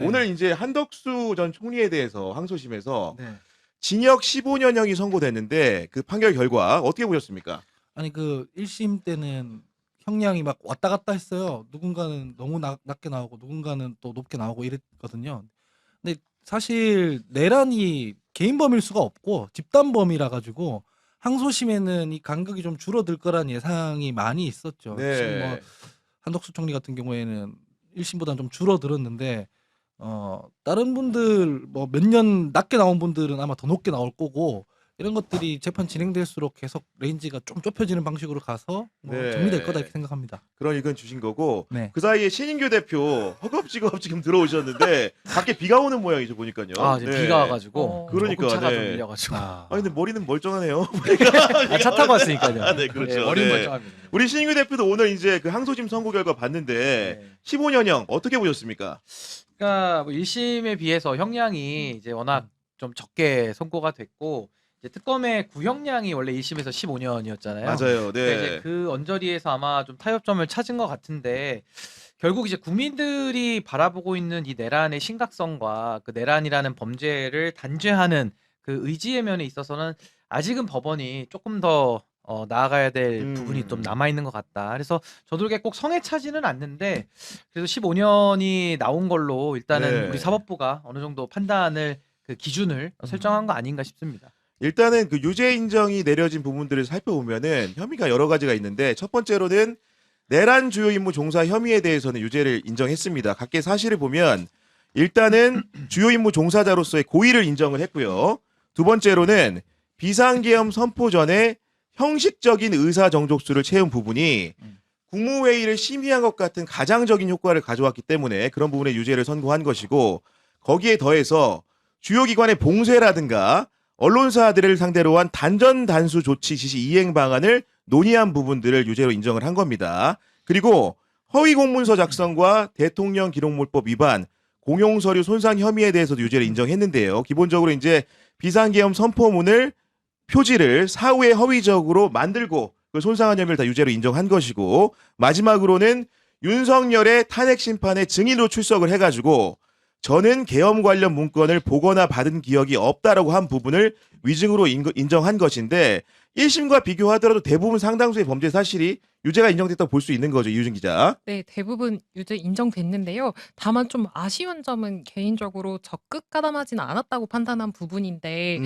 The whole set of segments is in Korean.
네. 오늘 이제 한덕수 전 총리에 대해서 항소심에서 네. 징역 15년형이 선고됐는데 그 판결 결과 어떻게 보셨습니까? 아니 그 1심 때는 형량이 막 왔다 갔다 했어요. 누군가는 너무 낮게 나오고 누군가는 또 높게 나오고 이랬거든요. 근데 사실 내란이 개인 범일 수가 없고 집단 범이라 가지고 항소심에는 이 간극이 좀 줄어들 거란 예상이 많이 있었죠. 지금 뭐 네. 한덕수 총리 같은 경우에는 1심보다는 좀 줄어들었는데 다른 분들 뭐 몇 년 낮게 나온 분들은 아마 더 높게 나올 거고 이런 것들이 재판 진행될수록 계속 레인지가 좀 좁혀지는 방식으로 가서 뭐 정리될 거다 네. 이렇게 생각합니다. 그런 의견 주신 거고 네. 그 사이에 신인규 대표 허겁지겁 지금 들어오셨는데 밖에 비가 오는 모양이죠 보니까요. 아, 이제 비가 와가지고 그러니까, 조금 차가 좀 네. 밀려가지고. 아 근데 머리는 멀쩡하네요. 차 타고 왔으니까요. 아, 네, 그렇죠. 머리는 네. 멀쩡합니다. 우리 신인규 대표도 오늘 이제 그 항소심 선고 결과 봤는데 네. 15년형 어떻게 보셨습니까? 그러니까 뭐 1심에 비해서 형량이 이제 워낙 좀 적게 선고가 됐고 이제 특검의 구형량이 원래 1심에서 15년이었잖아요. 맞아요. 그러니까 이제 네. 그 언저리에서 아마 좀 타협점을 찾은 것 같은데 결국 이제 국민들이 바라보고 있는 이 내란의 심각성과 그 내란이라는 범죄를 단죄하는 그 의지의 면에 있어서는 아직은 법원이 조금 더 나아가야 될 부분이 좀 남아 있는 것 같다. 그래서 저도 그게 꼭 성에 차지는 않는데 그래서 15년이 나온 걸로 일단은 네. 우리 사법부가 어느 정도 판단을 그 기준을 설정한 거 아닌가 싶습니다. 일단은 그 유죄 인정이 내려진 부분들을 살펴보면은 혐의가 여러 가지가 있는데 첫 번째로는 내란 주요 임무 종사 혐의에 대해서는 유죄를 인정했습니다. 각계 사실을 보면 일단은 주요 임무 종사자로서의 고의를 인정을 했고요. 두 번째로는 비상계엄 선포 전에 형식적인 의사 정족수를 채운 부분이 국무회의를 심의한 것 같은 가장적인 효과를 가져왔기 때문에 그런 부분에 유죄를 선고한 것이고 거기에 더해서 주요 기관의 봉쇄라든가 언론사들을 상대로 한 단전 단수 조치 지시 이행 방안을 논의한 부분들을 유죄로 인정을 한 겁니다. 그리고 허위 공문서 작성과 대통령 기록물법 위반, 공용서류 손상 혐의에 대해서도 유죄를 인정했는데요. 기본적으로 이제 비상계엄 선포문을 표지를 사후에 허위적으로 만들고 그 손상한 혐의를 다 유죄로 인정한 것이고 마지막으로는 윤석열의 탄핵 심판에 증인으로 출석을 해가지고 저는 계엄 관련 문건을 보거나 받은 기억이 없다라고 한 부분을 위증으로 인정한 것인데 1심과 비교하더라도 대부분 상당수의 범죄 사실이 유죄가 인정됐다고 볼 수 있는 거죠. 이유진 기자. 네, 대부분 유죄 인정됐는데요. 다만 좀 아쉬운 점은 개인적으로 적극 가담하지는 않았다고 판단한 부분인데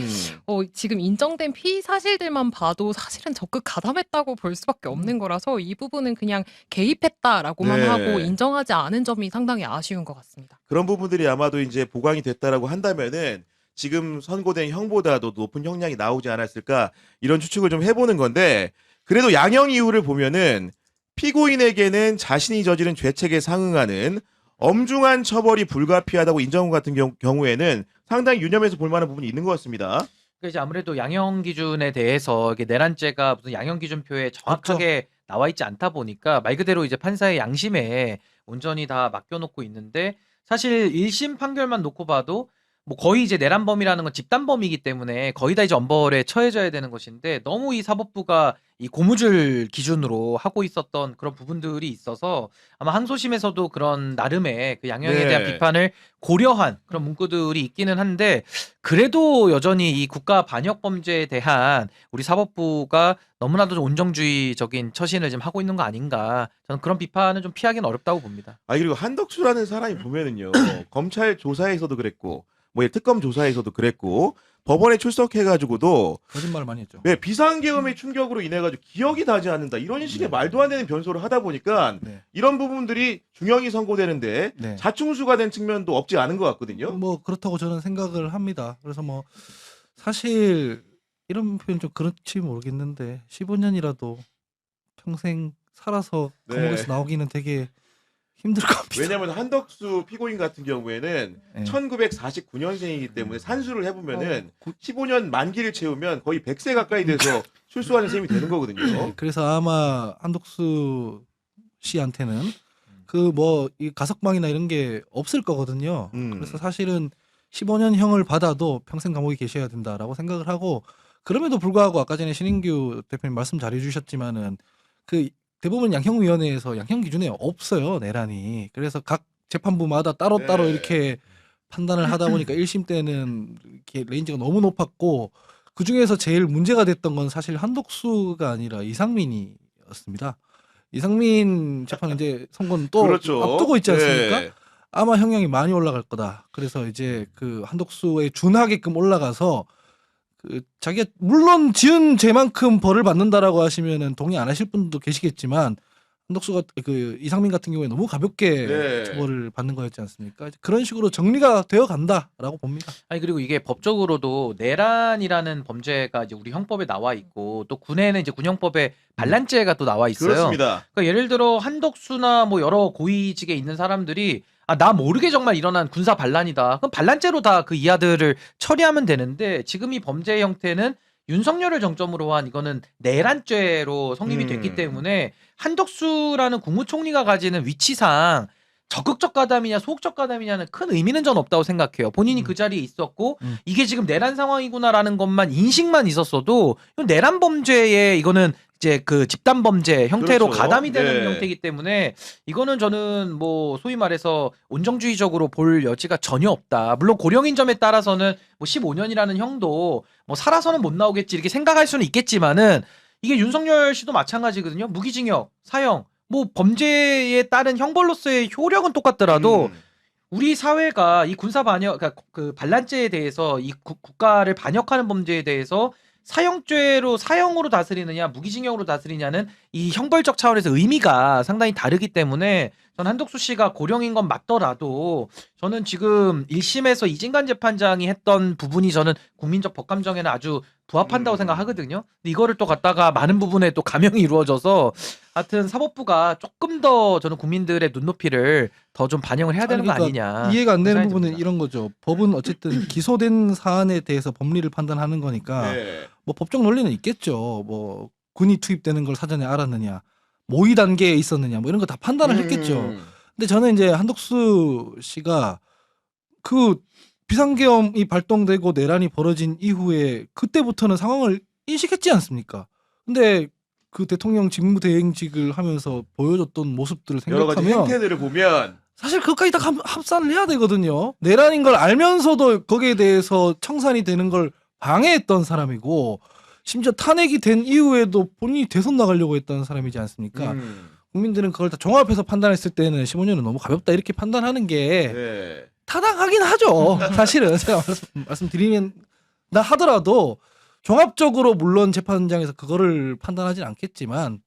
지금 인정된 피의 사실들만 봐도 사실은 적극 가담했다고 볼 수밖에 없는 거라서 이 부분은 그냥 개입했다라고만 네. 하고 인정하지 않은 점이 상당히 아쉬운 것 같습니다. 그런 부분들이 아마도 이제 보강이 됐다라고 한다면은 지금 선고된 형보다도 높은 형량이 나오지 않았을까 이런 추측을 좀 해보는 건데 그래도 양형 이유를 보면은 피고인에게는 자신이 저지른 죄책에 상응하는 엄중한 처벌이 불가피하다고 인정한 같은 경우에는 상당히 유념해서 볼 만한 부분이 있는 것 같습니다. 그러니까 이제 아무래도 양형 기준에 대해서 이게 내란죄가 무슨 양형 기준표에 정확하게 나와 있지 않다 보니까 말 그대로 이제 판사의 양심에 온전히 다 맡겨놓고 있는데 사실 1심 판결만 놓고 봐도 뭐 거의 이제 내란범이라는 건 집단범이기 때문에 거의 다 이제 엄벌에 처해져야 되는 것인데 너무 이 사법부가 이 고무줄 기준으로 하고 있었던 그런 부분들이 있어서 아마 항소심에서도 그런 나름의 그 양형에 네. 대한 비판을 고려한 그런 문구들이 있기는 한데 그래도 여전히 이 국가 반역 범죄에 대한 우리 사법부가 너무나도 좀 온정주의적인 처신을 지금 하고 있는 거 아닌가 저는 그런 비판은 좀 피하기는 어렵다고 봅니다. 아 그리고 한덕수라는 사람이 보면은요 검찰 조사에서도 그랬고 뭐 특검 조사에서도 그랬고 법원에 출석해가지고도 거짓말을 많이 했죠. 네, 비상계엄의 충격으로 인해가지고 기억이 나지 않는다 이런 식의 말도 안 되는 변소를 하다 보니까 네. 이런 부분들이 중형이 선고되는데 네. 자충수가 된 측면도 없지 않은 것 같거든요. 뭐 그렇다고 저는 생각을 합니다. 그래서 뭐 사실 이런 표현 좀 그렇지 모르겠는데 15년이라도 평생 살아서 네. 감옥에서 나오기는 되게 힘들 겁니다. 왜냐하면 한덕수 피고인 같은 경우에는 네. 1949년생이기 때문에 산수를 해보면은 15년 만기를 채우면 거의 100세 가까이 돼서 출소하는 셈이 되는 거거든요. 그래서 아마 한덕수 씨한테는 그 뭐 이 가석방이나 이런 게 없을 거거든요. 그래서 사실은 15년형을 받아도 평생 감옥에 계셔야 된다라고 생각을 하고 그럼에도 불구하고 아까 전에 신인규 대표님 말씀 잘해주셨지만은 그 대부분 양형위원회에서 양형 기준에 없어요 내란이. 그래서 각 재판부마다 따로따로 네. 이렇게 판단을 하다 보니까 1심 때는 이렇게 레인지가 너무 높았고 그 중에서 제일 문제가 됐던 건 사실 한독수가 아니라 이상민이었습니다. 이상민 재판 이제 선고는 또 그렇죠. 앞두고 있지 않습니까? 네. 아마 형량이 많이 올라갈 거다. 그래서 이제 그 한독수에 준하게끔 올라가서 그 자기가 물론 지은 죄만큼 벌을 받는다라고 하시면은 동의 안 하실 분도 계시겠지만 한독수가 그 이상민 같은 경우에 너무 가볍게 네. 처벌을 받는 거였지 않습니까? 그런 식으로 정리가 되어 간다라고 봅니다. 아니 그리고 이게 법적으로도 내란이라는 범죄가 이제 우리 형법에 나와 있고 또 군에는 이제 군형법에 반란죄가 또 나와 있어요. 그렇습니다. 그러니까 예를 들어 한덕수나 뭐 여러 고위직에 있는 사람들이 나 모르게 정말 일어난 군사 반란이다. 그럼 반란죄로 다 그 이하들을 처리하면 되는데 지금 이 범죄의 형태는 윤석열을 정점으로 한 이거는 내란죄로 성립이 됐기 때문에 한덕수라는 국무총리가 가지는 위치상 적극적 가담이냐 소극적 가담이냐는 큰 의미는 전 없다고 생각해요. 본인이 그 자리에 있었고 이게 지금 내란 상황이구나라는 것만 인식만 있었어도 이건 내란 범죄에 이거는 이제 그 집단 범죄 형태로 그렇죠. 가담이 되는 네. 형태이기 때문에 이거는 저는 뭐 소위 말해서 온정주의적으로 볼 여지가 전혀 없다. 물론 고령인 점에 따라서는 뭐 15년이라는 형도 뭐 살아서는 못 나오겠지 이렇게 생각할 수는 있겠지만은 이게 윤석열 씨도 마찬가지거든요. 무기징역, 사형, 뭐 범죄에 따른 형벌로서의 효력은 똑같더라도 우리 사회가 이 군사 반역, 그러니까 그 반란죄에 대해서 이 국가를 반역하는 범죄에 대해서 사형으로 다스리느냐, 무기징역으로 다스리냐는 이 형벌적 차원에서 의미가 상당히 다르기 때문에 저는 한덕수 씨가 고령인 건 맞더라도 저는 지금 1심에서 이진관 재판장이 했던 부분이 저는 국민적 법감정에는 아주 부합한다고 생각하거든요. 근데 이거를 또 갖다가 많은 부분에 또 감형이 이루어져서 하여튼 사법부가 조금 더 저는 국민들의 눈높이를 더 좀 반영을 해야 되는 거 아니냐. 이해가 안 되는 생각이 부분은 듭니다. 이런 거죠. 법은 어쨌든 기소된 사안에 대해서 법리를 판단하는 거니까 네. 뭐 법적 논리는 있겠죠. 뭐 군이 투입되는 걸 사전에 알았느냐, 모의 단계에 있었느냐, 뭐 이런 거 다 판단을 했겠죠. 근데 저는 이제 한덕수 씨가 그 비상계엄이 발동되고 내란이 벌어진 이후에 그때부터는 상황을 인식했지 않습니까? 근데 그 대통령 직무대행직을 하면서 보여줬던 모습들을 여러 가지 생각하면 행태들을 보면 사실 그것까지 다 합산을 해야 되거든요. 내란인 걸 알면서도 거기에 대해서 청산이 되는 걸 방해했던 사람이고 심지어 탄핵이 된 이후에도 본인이 대선 나가려고 했던 사람이지 않습니까? 국민들은 그걸 다 종합해서 판단했을 때는 15년은 너무 가볍다 이렇게 판단하는 게 네. 타당하긴 하죠. 사실은 제가 말씀드리면 하더라도 종합적으로 물론 재판장에서 그거를 판단하진 않겠지만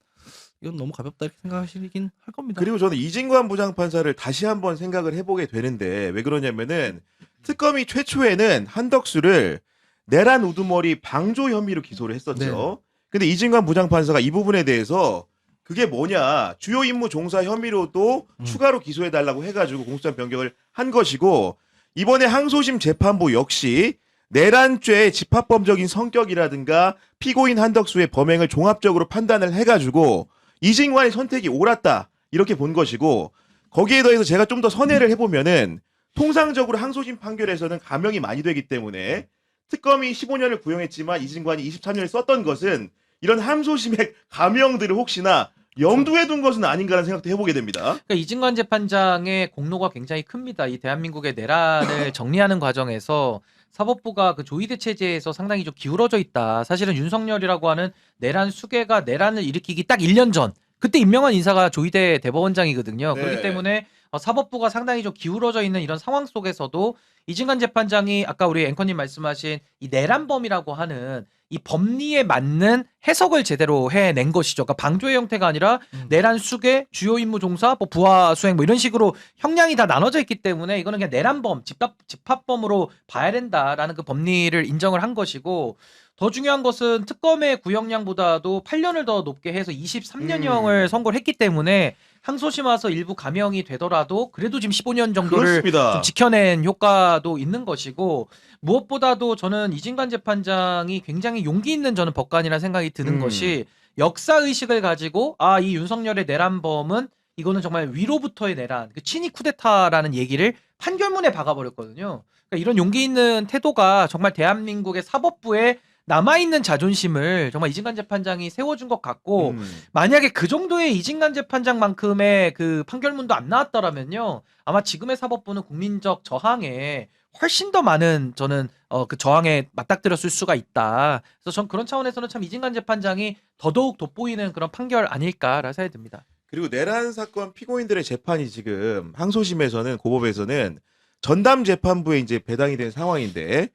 이건 너무 가볍다 이렇게 생각하시긴 할 겁니다. 그리고 저는 이진관 부장판사를 다시 한번 생각을 해보게 되는데 왜 그러냐면은 특검이 최초에는 한덕수를 내란 우두머리 방조 혐의로 기소를 했었죠. 근데 이진관 부장판사가 이 부분에 대해서 그게 뭐냐 주요 임무 종사 혐의로도 추가로 기소해달라고 해가지고 공소장 변경을 한 것이고 이번에 항소심 재판부 역시 내란죄의 집합범적인 성격이라든가 피고인 한덕수의 범행을 종합적으로 판단을 해가지고 이진관의 선택이 옳았다 이렇게 본 것이고 거기에 더해서 제가 좀 더 선회를 해보면은 통상적으로 항소심 판결에서는 감형이 많이 되기 때문에 특검이 15년을 구형했지만 이진관이 23년을 썼던 것은 이런 항소심의 감형들을 혹시나 염두에 둔 것은 아닌가라는 생각도 해보게 됩니다. 그러니까 이진관 재판장의 공로가 굉장히 큽니다. 이 대한민국의 내란을 정리하는 과정에서 사법부가 그 조의대 체제에서 상당히 좀 기울어져 있다. 사실은 윤석열이라고 하는 내란 수괴가 내란을 일으키기 딱 1년 전 그때 임명한 인사가 조의대 대법원장이거든요. 네. 그렇기 때문에 사법부가 상당히 좀 기울어져 있는 이런 상황 속에서도 이진관 재판장이 아까 우리 앵커님 말씀하신 이 내란범이라고 하는 이 법리에 맞는 해석을 제대로 해낸 것이죠. 그러니까 방조의 형태가 아니라 내란 수괴, 주요 임무 종사, 뭐 부하 수행 뭐 이런 식으로 형량이 다 나눠져 있기 때문에 이거는 그냥 내란범, 집합범으로 봐야 된다라는 그 법리를 인정을 한 것이고 더 중요한 것은 특검의 구형량보다도 8년을 더 높게 해서 23년형을 선고를 했기 때문에 항소심 와서 일부 감형이 되더라도 그래도 지금 15년 정도를 그렇습니다. 좀 지켜낸 효과도 있는 것이고 무엇보다도 저는 이진관 재판장이 굉장히 용기 있는 저는 법관이라는 생각이 드는 것이 역사의식을 가지고 이 윤석열의 내란범은 이거는 정말 위로부터의 내란, 그 친위 쿠데타라는 얘기를 판결문에 박아버렸거든요. 그러니까 이런 용기 있는 태도가 정말 대한민국의 사법부의 남아있는 자존심을 정말 이진관 재판장이 세워준 것 같고 만약에 그 정도의 이진관 재판장만큼의 그 판결문도 안 나왔더라면요 아마 지금의 사법부는 국민적 저항에 훨씬 더 많은 저는 그 저항에 맞닥뜨렸을 수가 있다. 그래서 전 그런 차원에서는 참 이진관 재판장이 더더욱 돋보이는 그런 판결 아닐까라는 생각이 듭니다. 그리고 내란 사건 피고인들의 재판이 지금 항소심에서는 고법에서는 전담 재판부에 이제 배당이 된 상황인데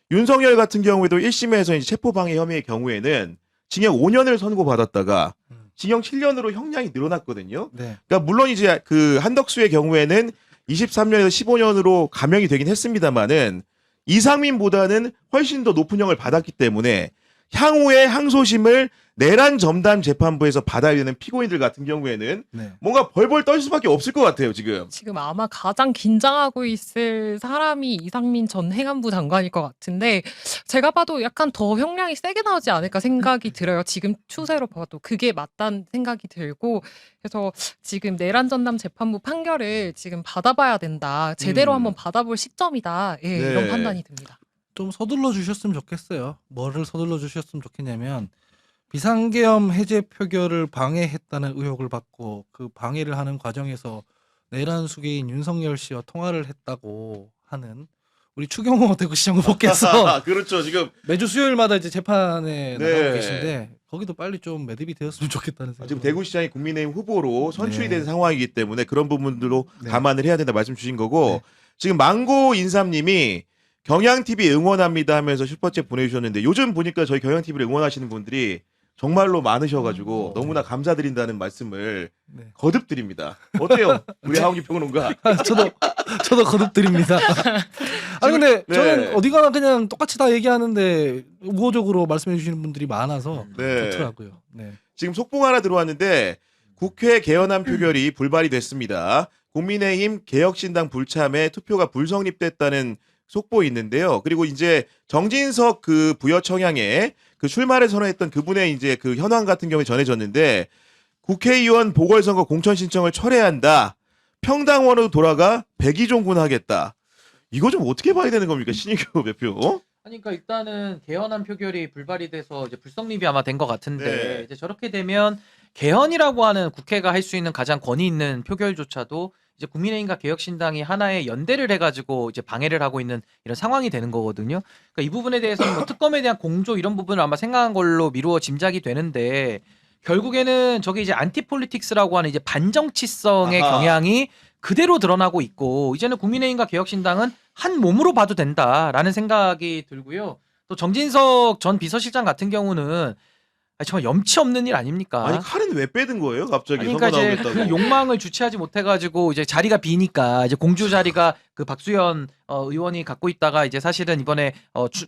윤석열 같은 경우에도 1심에서 이제 체포방해 혐의의 경우에는 징역 5년을 선고받았다가 징역 7년으로 형량이 늘어났거든요. 네. 그러니까 물론 이제 그 한덕수의 경우에는 23년에서 15년으로 감형이 되긴 했습니다만은 이상민보다는 훨씬 더 높은 형을 받았기 때문에 향후에 항소심을 내란 전담 재판부에서 받아야 되는 피고인들 같은 경우에는 네. 뭔가 벌벌 떨 수밖에 없을 것 같아요 지금. 지금 아마 가장 긴장하고 있을 사람이 이상민 전 행안부 장관일 것 같은데 제가 봐도 약간 더 형량이 세게 나오지 않을까 생각이 들어요. 지금 추세로 봐도 그게 맞다는 생각이 들고 그래서 지금 내란 전담 재판부 판결을 지금 받아봐야 된다. 제대로 한번 받아볼 시점이다. 예, 네. 이런 판단이 듭니다. 좀 서둘러 주셨으면 좋겠어요. 뭐를 서둘러 주셨으면 좋겠냐면 비상계엄 해제 표결을 방해했다는 의혹을 받고 그 방해를 하는 과정에서 내란 수계인 윤석열 씨와 통화를 했다고 하는 우리 추경호 대구시장 후보께서 그렇죠 지금 매주 수요일마다 이제 재판에 네. 나가고 계신데 거기도 빨리 좀 매듭이 되었으면 좋겠다는 생각. 지금 대구시장이 국민의힘 후보로 선출이 네. 된 상황이기 때문에 그런 부분들로 네. 감안을 해야 된다 말씀 주신 거고 네. 지금 망고 인삼님이 경향TV 응원합니다 하면서 슈퍼챗 보내주셨는데 요즘 보니까 저희 경향TV를 응원하시는 분들이 정말로 많으셔가지고 너무나 감사드린다는 말씀을 네. 거듭 드립니다. 어때요? 우리 하원기 평론가. 저도 거듭드립니다. 아니 근데 네. 저는 어디 가나 그냥 똑같이 다 얘기하는데 우호적으로 말씀해 주시는 분들이 많아서 네. 좋더라고요. 네. 지금 속보가 하나 들어왔는데 국회 개헌안 표결이 불발이 됐습니다. 국민의힘 개혁신당 불참에 투표가 불성립됐다는 속보 있는데요. 그리고 이제 정진석 그 부여청양에 그 출마를 선언했던 그분의 이제 그 현황 같은 경우에 전해졌는데 국회의원 보궐선거 공천 신청을 철회한다. 평당원으로 돌아가 백의종군 하겠다. 이거 좀 어떻게 봐야 되는 겁니까, 신익규 대표? 아니, 그러니까 일단은 개헌안 표결이 불발이 돼서 이제 불성립이 아마 된 것 같은데 네. 이제 저렇게 되면 개헌이라고 하는 국회가 할 수 있는 가장 권위 있는 표결조차도 이제 국민의힘과 개혁신당이 하나의 연대를 해가지고 이제 방해를 하고 있는 이런 상황이 되는 거거든요. 그러니까 이 부분에 대해서는 뭐 특검에 대한 공조 이런 부분을 아마 생각한 걸로 미루어 짐작이 되는데 결국에는 저게 이제 안티폴리틱스라고 하는 이제 반정치성의 아하. 경향이 그대로 드러나고 있고 이제는 국민의힘과 개혁신당은 한 몸으로 봐도 된다라는 생각이 들고요. 또 정진석 전 비서실장 같은 경우는 정말 염치 없는 일 아닙니까? 아니 칼은 왜 빼든 거예요, 갑자기? 그러니까 선거 이제 나오겠다고. 그 욕망을 주체하지 못해가지고 이제 자리가 비니까 이제 공주 자리가 그 박수현 의원이 갖고 있다가 이제 사실은 이번에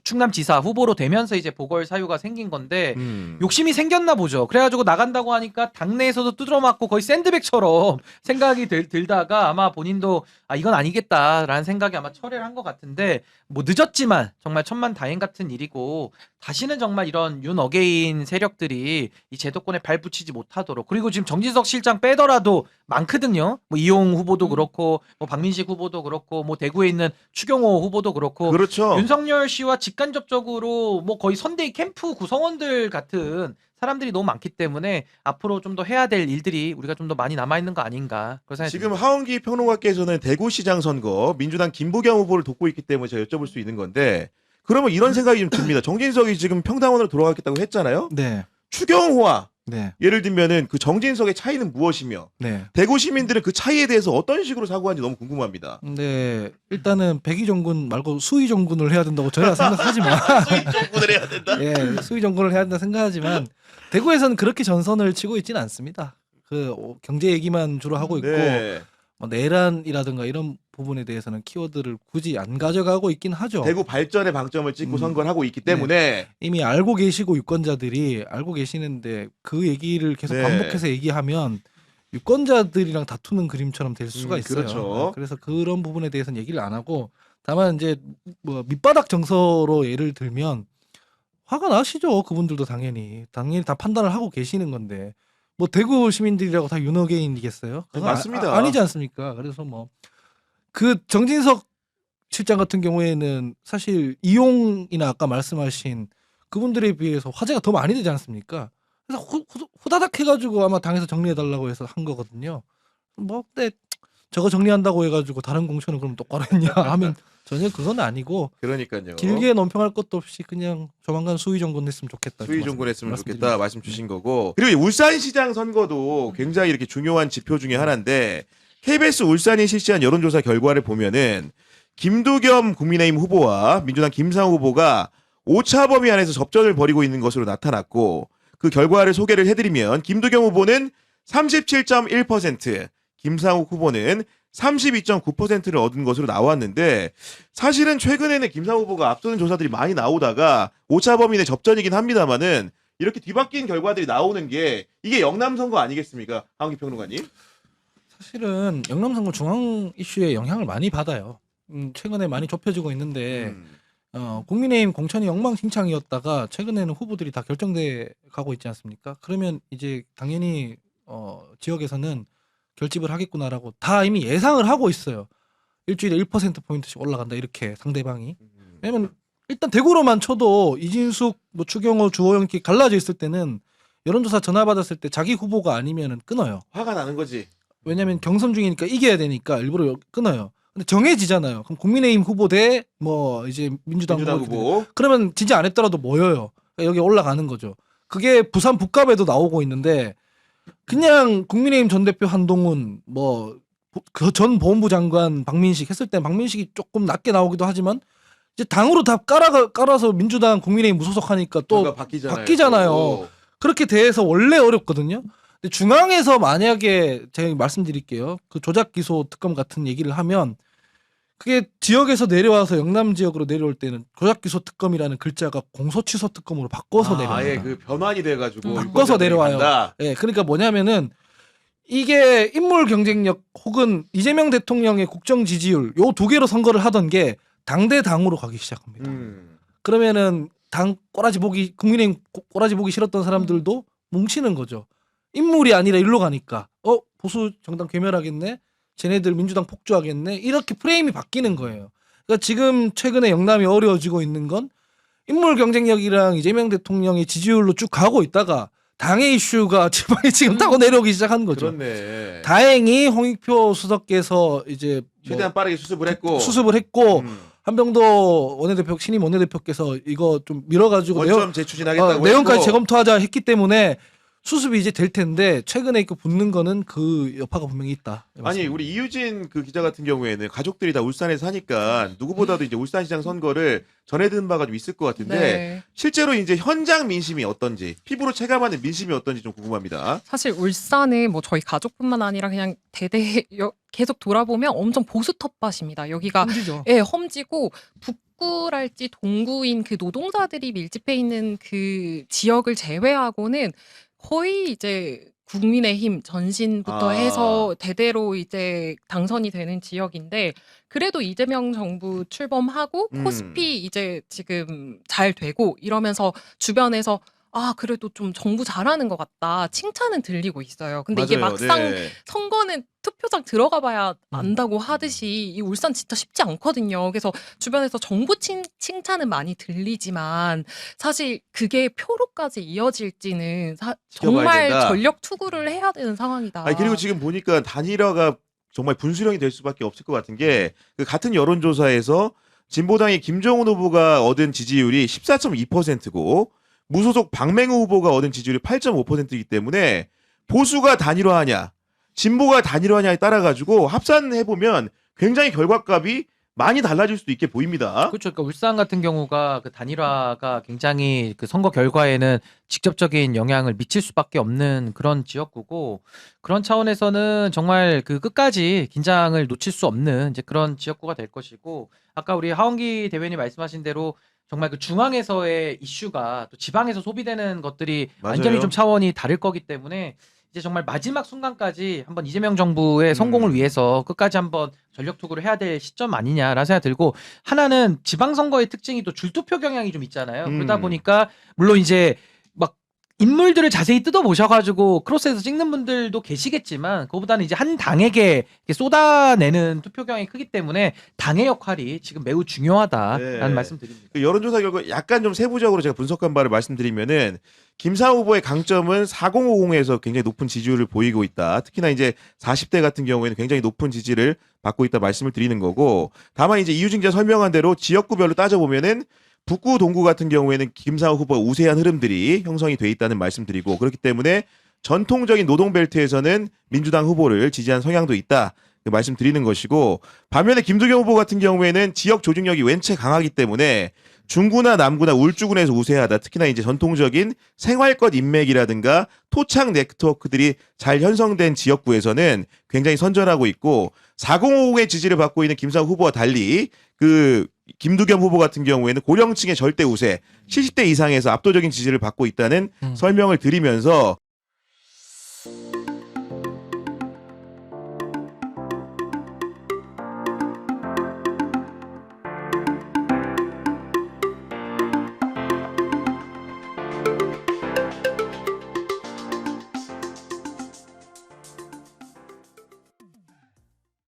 충남지사 후보로 되면서 이제 보궐 사유가 생긴 건데 욕심이 생겼나 보죠. 그래가지고 나간다고 하니까 당내에서도 두드러맞고 거의 샌드백처럼 생각이 들다가 아마 본인도 이건 아니겠다라는 생각이 아마 철회를 한 것 같은데 뭐 늦었지만 정말 천만다행 같은 일이고 다시는 정말 이런 윤 어게인 세력들이 이 제도권에 발붙이지 못하도록 그리고 지금 정진석 실장 빼더라도 많거든요. 뭐 이용 후보도 그렇고 뭐 박민식 후보도 그렇고 뭐 대구에 있는 추경호 후보도 그렇고 그렇죠. 윤석열 씨와 직간접적으로 뭐 거의 선대위 캠프 구성원들 같은 사람들이 너무 많기 때문에 앞으로 좀 더 해야 될 일들이 우리가 좀 더 많이 남아 있는 거 아닌가 그런 생각이 지금 듭니다. 하원기 평론가께서는 대구시장 선거 민주당 김부겸 후보를 돕고 있기 때문에 제가 여쭤볼 수 있는 건데 그러면 이런 생각이 좀 듭니다. 정진석이 지금 평당원으로 돌아가겠다고 했잖아요. 네. 추경호와 네. 예를 들면은 그 정진석의 차이는 무엇이며 네. 대구 시민들은 그 차이에 대해서 어떤 식으로 사고하는지 너무 궁금합니다. 근데 일단은 백의종군 말고 수의종군을 해야 된다고 저야 생각하지만 정부를 해야 된다. 예, 수의종군을 해야 된다 생각하지만 대구에서는 그렇게 전선을 치고 있지는 않습니다. 그 경제 얘기만 주로 하고 있고 네. 뭐 내란이라든가 이런 부분에 대해서는 키워드를 굳이 안 가져가고 있긴 하죠. 대구 발전에 방점을 찍고 음. 선거를 하고 있기 때문에 이미 알고 계시고 유권자들이 알고 계시는데 그 얘기를 계속 네. 반복해서 얘기하면 유권자들이랑 다투는 그림처럼 될 수가 있어요. 그렇죠. 그래서 그런 부분에 대해서는 얘기를 안 하고 다만 이제 뭐 밑바닥 정서로 예를 들면 화가 나시죠. 그분들도 당연히 다 판단을 하고 계시는 건데 뭐 대구 시민들이라고 다 윤어게인이겠어요? 그건 맞습니다. 아니지 않습니까? 그래서 뭐 그 정진석 실장 같은 경우에는 사실 이용이나 아까 말씀하신 그분들에 비해서 화제가 더 많이 되지 않습니까? 그래서 후다닥 해가지고 아마 당에서 정리해달라고 해서 한 거거든요. 뭐 근데 저거 정리한다고 해가지고 다른 공천은 그럼 똑바로 했냐 하면 전혀 그건 아니고 그러니까요. 길게 논평할 것도 없이 그냥 조만간 수위 정돈했으면 좋겠다. 수위 정돈했으면 말씀드립니다. 좋겠다 말씀 주신 거고, 그리고 이 울산시장 선거도 굉장히 이렇게 중요한 지표 중에 하나인데 KBS 울산이 실시한 여론조사 결과를 보면은 김두겸 국민의힘 후보와 민주당 김상우 후보가 오차 범위 안에서 접전을 벌이고 있는 것으로 나타났고, 그 결과를 소개를 해드리면 김두겸 후보는 37.1%, 김상욱 후보는 32.9%를 얻은 것으로 나왔는데, 사실은 최근에는 김상욱 후보가 앞서는 조사들이 많이 나오다가 오차 범위 내 접전이긴 합니다만은 이렇게 뒤바뀐 결과들이 나오는 게 이게 영남 선거 아니겠습니까, 하은기 평론가님? 사실은 영남 선거 중앙 이슈에 영향을 많이 받아요. 최근에 많이 좁혀지고 있는데 국민의힘 공천이 엉망진창이었다가 최근에는 후보들이 다 결정돼 가고 있지 않습니까? 그러면 이제 당연히 지역에서는 결집을 하겠구나라고 다 이미 예상을 하고 있어요. 일주일에 1%포인트씩 올라간다 이렇게 상대방이. 왜냐면 일단 대구로만 쳐도 이진숙, 뭐 추경호, 주호영 이렇게 갈라져 있을 때는 여론조사 전화 받았을 때 자기 후보가 아니면은 끊어요. 화가 나는 거지. 왜냐면 경선 중이니까 이겨야 되니까 일부러 끊어요. 근데 정해지잖아요. 그럼 국민의힘 후보 대 뭐 이제 민주당 후보. 그러면 지지 안 했더라도 모여요. 그러니까 여기 올라가는 거죠. 그게 부산 북갑에도 나오고 있는데 그냥 국민의힘 전 대표 한동훈 뭐 그 전 보훈부 장관 박민식 했을 때 박민식이 조금 낮게 나오기도 하지만 이제 당으로 다 깔아서 민주당 국민의힘 무소속하니까 또 바뀌잖아요. 또. 그렇게 돼서 원래 어렵거든요. 근데 중앙에서 만약에 제가 말씀드릴게요. 그 조작 기소 특검 같은 얘기를 하면 그게 지역에서 내려와서 영남 지역으로 내려올 때는 조작 기소 특검이라는 글자가 공소 취소 특검으로 바꿔서 내려와요. 아예 그 변환이 돼가지고 바꿔서 내려와요. 예, 그러니까 뭐냐면은 이게 인물 경쟁력 혹은 이재명 대통령의 국정 지지율 요 두 개로 선거를 하던 게 당대 당으로 가기 시작합니다. 그러면은 당 꼬라지 보기 국민의힘 꼬라지 보기 싫었던 사람들도 뭉치는 거죠. 인물이 아니라 일로 가니까 보수 정당 괴멸하겠네. 쟤네들 민주당 폭주하겠네. 이렇게 프레임이 바뀌는 거예요. 그러니까 지금 최근에 영남이 어려워지고 있는 건 인물 경쟁력이랑 이재명 대통령의 지지율로 쭉 가고 있다가 당의 이슈가 지방에 지금 타고 내려오기 시작한 거죠. 그렇네. 다행히 홍익표 수석께서 이제 최대한 빠르게 수습을 했고 한병도 원내대표 신임 원내대표께서 이거 좀 밀어가지고 원점 재추진하겠다고 내용까지 했고. 재검토하자 했기 때문에 수습이 이제 될 텐데 최근에 그 붙는 거는 그 여파가 분명히 있다. 아니 우리 이유진 그 기자 같은 경우에는 가족들이 다 울산에 사니까 누구보다도 이제 울산시장 선거를 전해 듣는 바가 좀 있을 것 같은데 네. 실제로 이제 현장 민심이 어떤지 피부로 체감하는 민심이 어떤지 좀 궁금합니다. 사실 울산은 뭐 저희 가족뿐만 아니라 그냥 대대 계속 돌아보면 엄청 보수 텃밭입니다. 여기가 험지죠. 예, 험지고 북구랄지 동구인 그 노동자들이 밀집해 있는 그 지역을 제외하고는 거의 이제 국민의힘 전신부터 해서 대대로 이제 당선이 되는 지역인데 그래도 이재명 정부 출범하고 코스피 이제 지금 잘 되고 이러면서 주변에서 그래도 좀 정부 잘하는 것 같다 칭찬은 들리고 있어요. 근데 이게 맞아요. 막상 네. 선거는 투표장 들어가 봐야 안다고 하듯이 이 울산 진짜 쉽지 않거든요. 그래서 주변에서 정부 칭찬은 많이 들리지만 사실 그게 표로까지 이어질지는 정말 된다. 전력 투구를 해야 되는 상황이다. 아니 그리고 지금 보니까 단일화가 정말 분수령이 될 수밖에 없을 것 같은 게 그 같은 여론조사에서 진보당의 김정은 후보가 얻은 지지율이 14.2%고 무소속 박맹우 후보가 얻은 지지율이 8.5%이기 때문에 보수가 단일화하냐 진보가 단일화냐에 따라 가지고 합산해 보면 굉장히 결과값이 많이 달라질 수도 있게 보입니다. 그렇죠. 그러니까 울산 같은 경우가 그 단일화가 굉장히 그 선거 결과에는 직접적인 영향을 미칠 수밖에 없는 그런 지역구고 그런 차원에서는 정말 그 끝까지 긴장을 놓칠 수 없는 이제 그런 지역구가 될 것이고 아까 우리 하원기 대변인 말씀하신 대로 정말 그 중앙에서의 이슈가 또 지방에서 소비되는 것들이 맞아요. 완전히 좀 차원이 다를 거기 때문에 이제 정말 마지막 순간까지 한번 이재명 정부의 성공을 위해서 끝까지 한번 전력 투구를 해야 될 시점 아니냐라는 생각이 들고 하나는 지방선거의 특징이 또 줄투표 경향이 좀 있잖아요. 그러다 보니까 물론 이제 막 인물들을 자세히 뜯어보셔가지고 크로스해서 찍는 분들도 계시겠지만 그거보다는 이제 한 당에게 이렇게 쏟아내는 투표 경향이 크기 때문에 당의 역할이 지금 매우 중요하다라는 네. 말씀드립니다. 그 여론조사 결과 약간 좀 세부적으로 제가 분석한 바를 말씀드리면은 김상호 후보의 강점은 4050에서 굉장히 높은 지지율을 보이고 있다. 특히나 이제 40대 같은 경우에는 굉장히 높은 지지를 받고 있다 말씀을 드리는 거고, 다만 이제 이유진 기자 설명한 대로 지역구별로 따져보면은 북구 동구 같은 경우에는 김상호 후보가 우세한 흐름들이 형성이 돼 있다는 말씀드리고, 그렇기 때문에 전통적인 노동벨트에서는 민주당 후보를 지지한 성향도 있다 그 말씀드리는 것이고, 반면에 김두겸 후보 같은 경우에는 지역 조직력이 웬체 강하기 때문에 중구나 남구나 울주군에서 우세하다. 특히나 이제 전통적인 생활권 인맥이라든가 토착 네트워크들이 잘 형성된 지역구에서는 굉장히 선전하고 있고, 4050의 지지를 받고 있는 김상호 후보와 달리 그 김두겸 후보 같은 경우에는 고령층의 절대 우세, 70대 이상에서 압도적인 지지를 받고 있다는 설명을 드리면서